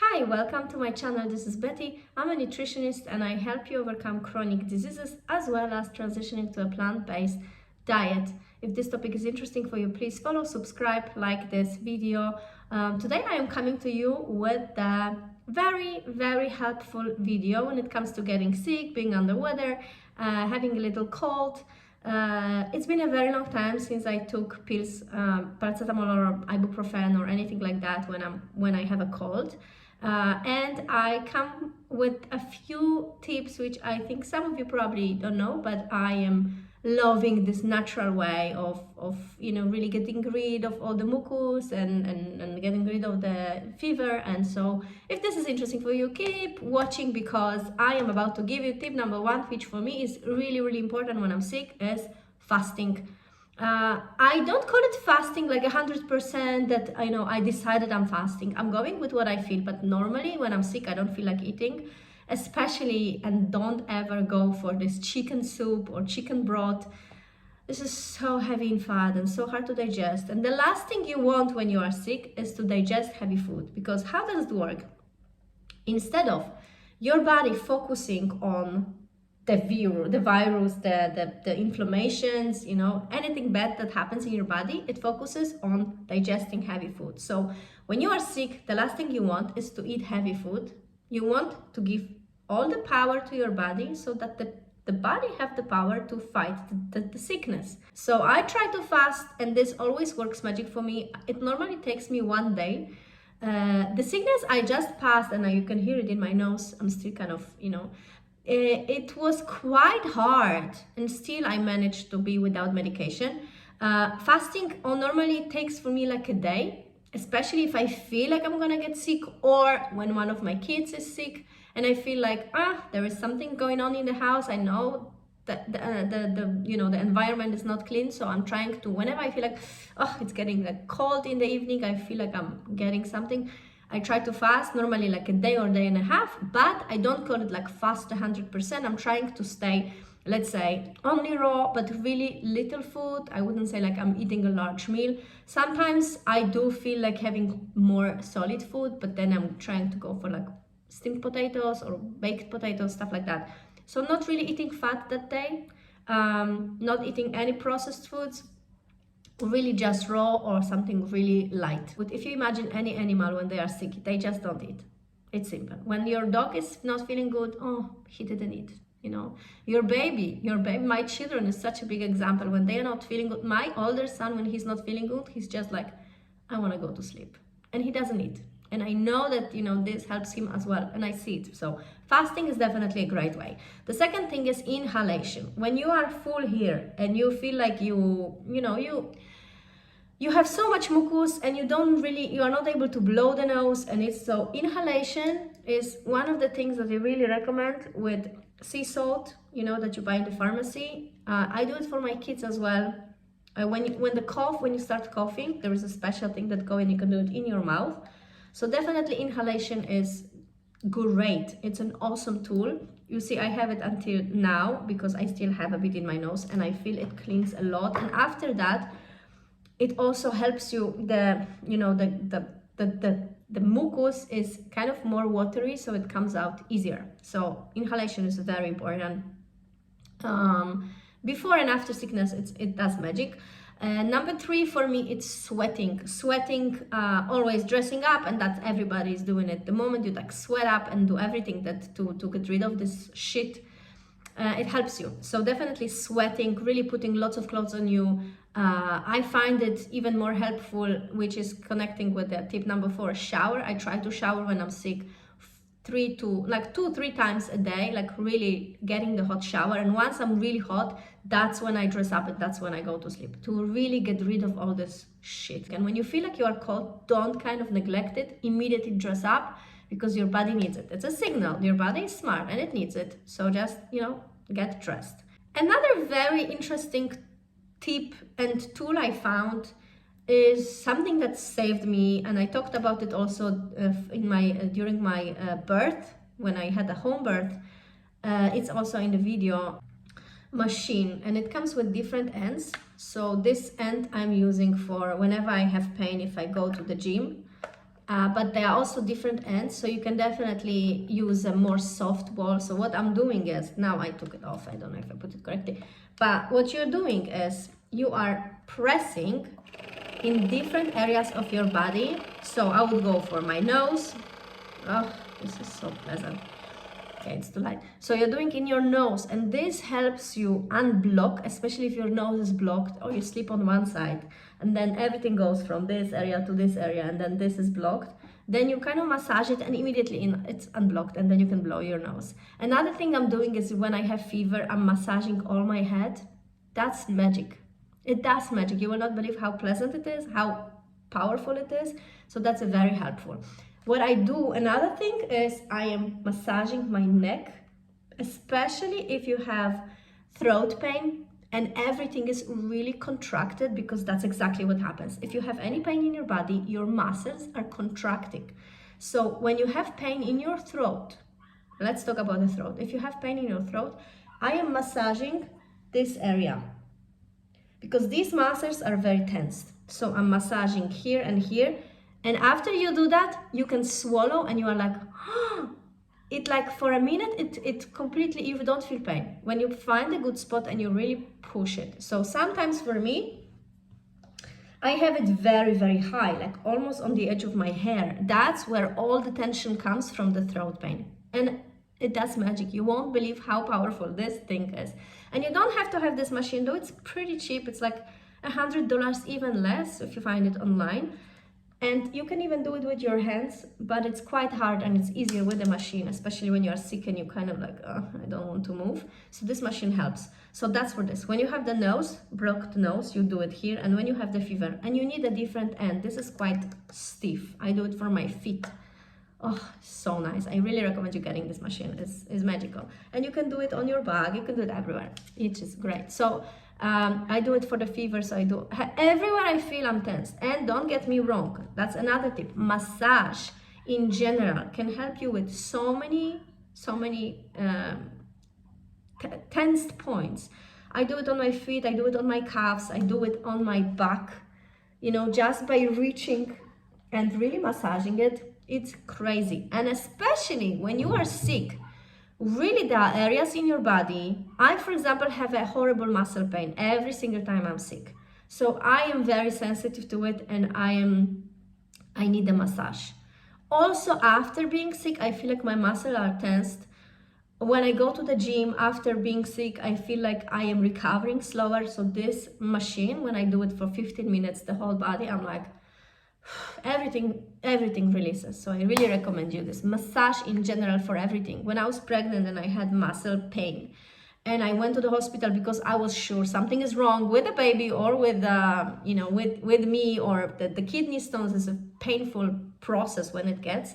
Hi, welcome to my channel. This is Betty. I'm a nutritionist and I help you overcome chronic diseases as well as transitioning to a plant-based diet. If this topic is interesting for you, please follow, subscribe, like this video. Today I am coming to you with a very helpful video when it comes to getting sick, being under weather, having a little cold. It's been a very long time since I took pills, paracetamol or ibuprofen or anything like that when I have a cold. And I come with a few tips which I think some of you probably don't know, but I am loving this natural way of really getting rid of all the mucus and getting rid of the fever. And so if this is interesting for you, keep watching, because I am about to give you tip number one, which for me is really important when I'm sick, is fasting. I don't call it fasting like 100% that I decided I'm fasting. I'm going with what I feel, but normally when I'm sick I don't feel like eating, especially, and don't ever go for this chicken soup or chicken broth. This is so heavy in fat and so hard to digest, and the last thing you want when you are sick is to digest heavy food, because how does it work? Instead of your body focusing on the virus, the inflammations, anything bad that happens in your body, it focuses on digesting heavy food. So when you are sick, the last thing you want is to eat heavy food. You want to give all the power to your body so that the body have the power to fight the sickness. So I try to fast, and this always works magic for me. It normally takes me 1 day. The sickness I just passed, and you can hear it in my nose, I'm still kind of, it was quite hard, and still I managed to be without medication. Fasting normally takes for me like a day, especially if I feel like I'm gonna get sick, or when one of my kids is sick and I feel like there is something going on in the house. I know that the environment is not clean, so I'm trying to, whenever I feel like it's getting like cold in the evening, I feel like I'm getting something, I try to fast, normally like a day or day and a half, but I don't call it like fast 100%. I'm trying to stay, let's say, only raw, but really little food. I wouldn't say like I'm eating a large meal. Sometimes I do feel like having more solid food, but then I'm trying to go for like steamed potatoes or baked potatoes, stuff like that. So not really eating fat that day, not eating any processed foods, really just raw or something really light. But if you imagine any animal when they are sick, they just don't eat. It's simple. When your dog is not feeling good, he didn't eat. Your baby, my children is such a big example. When they are not feeling good, my older son, when he's not feeling good, he's just like, I want to go to sleep, and he doesn't eat. And I know that this helps him as well, and I see it. So fasting is definitely a great way. The second thing is inhalation. When you are full here and you feel like you have so much mucus and you are not able to blow the nose, and it's so inhalation is one of the things that I really recommend with sea salt, that you buy in the pharmacy. I do it for my kids as well. When you start coughing, there is a special thing that you can do it in your mouth. So definitely inhalation is great. It's an awesome tool. You see, I have it until now because I still have a bit in my nose, and I feel it cleans a lot. And after that, it also helps you, the mucus is kind of more watery, so it comes out easier. So inhalation is very important. Before and after sickness, it does magic. Number three for me, it's sweating. Always dressing up, and that's everybody is doing it. The moment you like sweat up and do everything that to get rid of this shit, it helps you. So definitely sweating, really putting lots of clothes on you. I find it even more helpful, which is connecting with the tip number 4, shower. I try to shower when I'm sick 2-3 times a day, like really getting the hot shower. And once I'm really hot, that's when I dress up, and that's when I go to sleep, to really get rid of all this shit. And when you feel like you are cold, don't kind of neglect it. Immediately dress up, because your body needs it. It's a signal. Your body is smart and it needs it. So just, get dressed. Another very interesting tip and tool I found is something that saved me, and I talked about it also during my birth, when I had a home birth. It's also in the video. Machine, and it comes with different ends. So this end I'm using for whenever I have pain, if I go to the gym. but there are also different ends, so you can definitely use a more soft ball. So what I'm doing is, now I took it off, I don't know if I put it correctly, but what you're doing is you are pressing in different areas of your body. So I would go for my nose. Oh, this is so pleasant. Okay, it's too light. So you're doing in your nose, and this helps you unblock, especially if your nose is blocked or you sleep on one side and then everything goes from this area to this area and then this is blocked. Then you kind of massage it and immediately it's unblocked, and then you can blow your nose. Another thing I'm doing is when I have fever, I'm massaging all my head. That's magic. It does magic. You will not believe how pleasant it is, how powerful it is. So that's very helpful. What I do, another thing is I am massaging my neck, especially if you have throat pain and everything is really contracted, because that's exactly what happens. If you have any pain in your body, your muscles are contracting. So when you have pain in your throat, let's talk about the throat. If you have pain in your throat, I am massaging this area because these muscles are very tense. So I'm massaging here and here. And after you do that, you can swallow and you are like, it like for a minute, it completely, you don't feel pain. When you find a good spot and you really push it. So sometimes for me, I have it very, very high, like almost on the edge of my hair. That's where all the tension comes from, the throat pain. And it does magic. You won't believe how powerful this thing is. And you don't have to have this machine, though. It's pretty cheap. It's like $100, even less if you find it online. And you can even do it with your hands, but it's quite hard and it's easier with the machine, especially when you're sick and you kind of like, oh, I don't want to move. So this machine helps. So that's for this. When you have the nose, blocked nose, you do it here. And when you have the fever, and you need a different end, this is quite stiff. I do it for my feet. Oh, so nice. I really recommend you getting this machine. It's magical. And you can do it on your back. You can do it everywhere. It is great. So I do it for the fever. So I do everywhere I feel I'm tense. And don't get me wrong. That's another tip. Massage in general can help you with so many tensed points. I do it on my feet. I do it on my calves. I do it on my back. You know, just by reaching and really massaging it. It's crazy. And especially when you are sick, really there are areas in your body. I, for example, have a horrible muscle pain every single time I'm sick. So I am very sensitive to it, and I need a massage. Also, after being sick, I feel like my muscles are tensed. When I go to the gym after being sick, I feel like I am recovering slower. So this machine, when I do it for 15 minutes, the whole body, I'm like, everything releases. So I really recommend you this massage in general for everything. When I was pregnant and I had muscle pain and I went to the hospital because I was sure something is wrong with the baby or with with me, or the kidney stones is a painful process when it gets.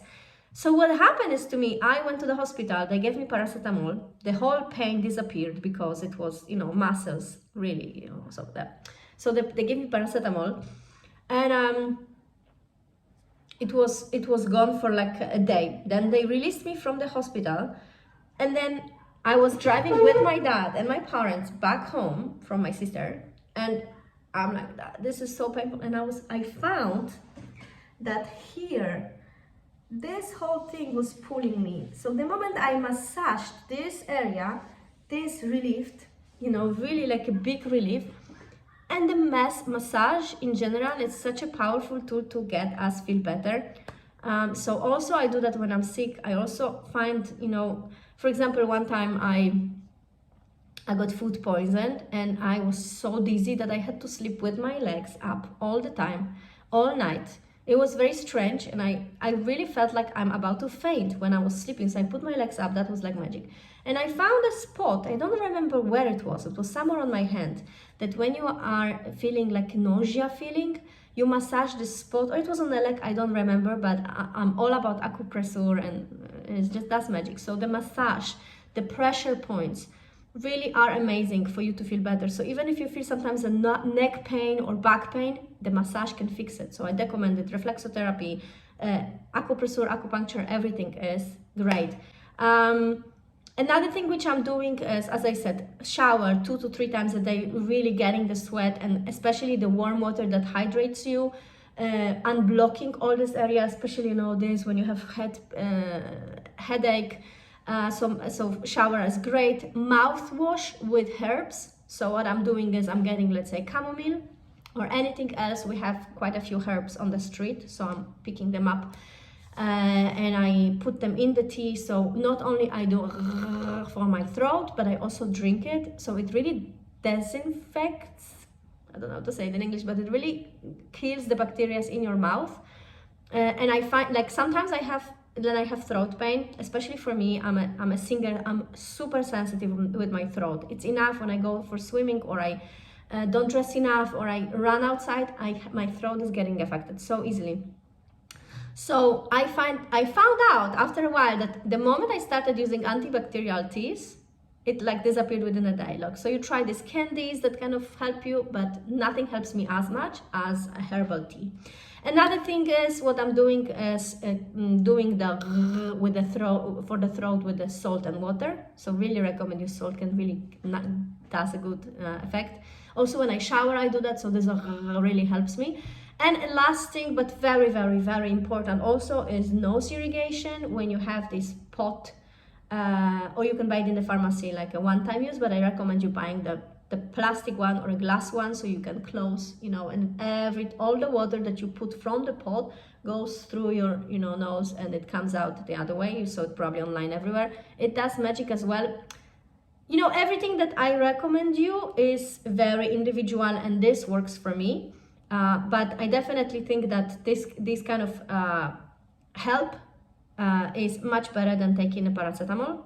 So what happened is, to me, I went to the hospital, they gave me paracetamol, the whole pain disappeared because it was muscles really, so they gave me paracetamol, and it was gone for like a day. Then they released me from the hospital, and then I was driving with my dad and my parents back home from my sister, and I'm like, this is so painful. And I found that here, this whole thing was pulling me. So the moment I massaged this area, this relieved, really like a big relief. And the massage in general is such a powerful tool to get us feel better. So also I do that when I'm sick. I also find, for example, one time I got food poisoned and I was so dizzy that I had to sleep with my legs up all the time, all night. It was very strange, and I really felt like I'm about to faint when I was sleeping. So I put my legs up. That was like magic. And I found a spot, I don't remember where it was somewhere on my hand, that when you are feeling like nausea feeling, you massage this spot, or it was on the leg, I don't remember, but I'm all about acupressure, and it's just, that's magic. So the massage, the pressure points really are amazing for you to feel better. So even if you feel sometimes a neck pain or back pain, the massage can fix it. So I recommend it. Reflexotherapy, acupressure, acupuncture, everything is great. Another thing which I'm doing is, as I said, shower 2 to 3 times a day, really getting the sweat, and especially the warm water that hydrates you. unblocking all this area, especially nowadays when you have headache. So shower is great. Mouthwash with herbs. So what I'm doing is I'm getting, let's say, chamomile or anything else. We have quite a few herbs on the street, so I'm picking them up. And I put them in the tea, so not only I do for my throat, but I also drink it, so it really disinfects, I don't know how to say it in English, but it really kills the bacteria in your mouth. And I find, like, sometimes I have throat pain, especially for me. I'm a singer, I'm super sensitive with my throat. It's enough when I go for swimming, or I don't dress enough, or I run outside, my throat is getting affected so easily. So I found out after a while that the moment I started using antibacterial teas, it like disappeared within a day. Like, so you try these candies that kind of help you, but nothing helps me as much as a herbal tea. Another thing is what I'm doing is doing the with the throat, for the throat, with the salt and water. So really recommend you. Salt can really does a good effect. Also when I shower I do that, so this really helps me. And last thing, but very, very, very important also, is nose irrigation. When you have this pot, or you can buy it in the pharmacy, like a one-time use, but I recommend you buying the plastic one or a glass one, so you can close, and all the water that you put from the pot goes through your, nose, and it comes out the other way. You saw it probably online everywhere. It does magic as well. Everything that I recommend you is very individual, and this works for me. But I definitely think that this kind of help is much better than taking a paracetamol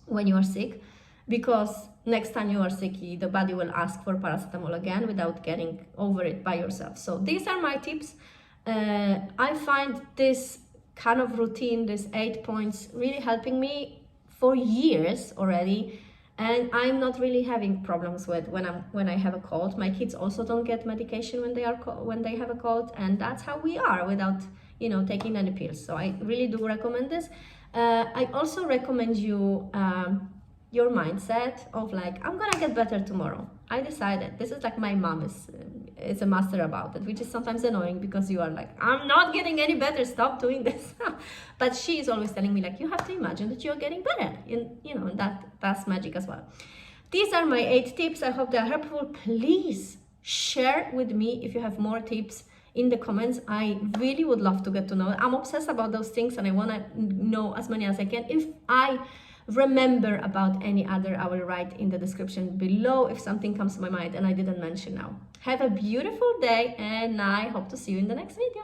when you are sick, because next time you are sick, the body will ask for paracetamol again without getting over it by yourself. So these are my tips. I find this kind of routine, these 8 points, really helping me for years already. And I'm not really having problems with when I have a cold. My kids also don't get medication when they have a cold, and that's how we are without taking any pills. So I really do recommend this. I also recommend you your mindset of like, I'm gonna get better tomorrow. I decided. This is like my mom is a master about it, which is sometimes annoying because you are like, I'm not getting any better, stop doing this. But she is always telling me like, you have to imagine that you're getting better, and that's magic as well. These are my 8 tips. I hope they are helpful. Please share with me if you have more tips in the comments. I really would love to get to know it. I'm obsessed about those things, and I want to know as many as I can. If I remember about any other, I will write in the description below if something comes to my mind and I didn't mention now. Have a beautiful day, and I hope to see you in the next video.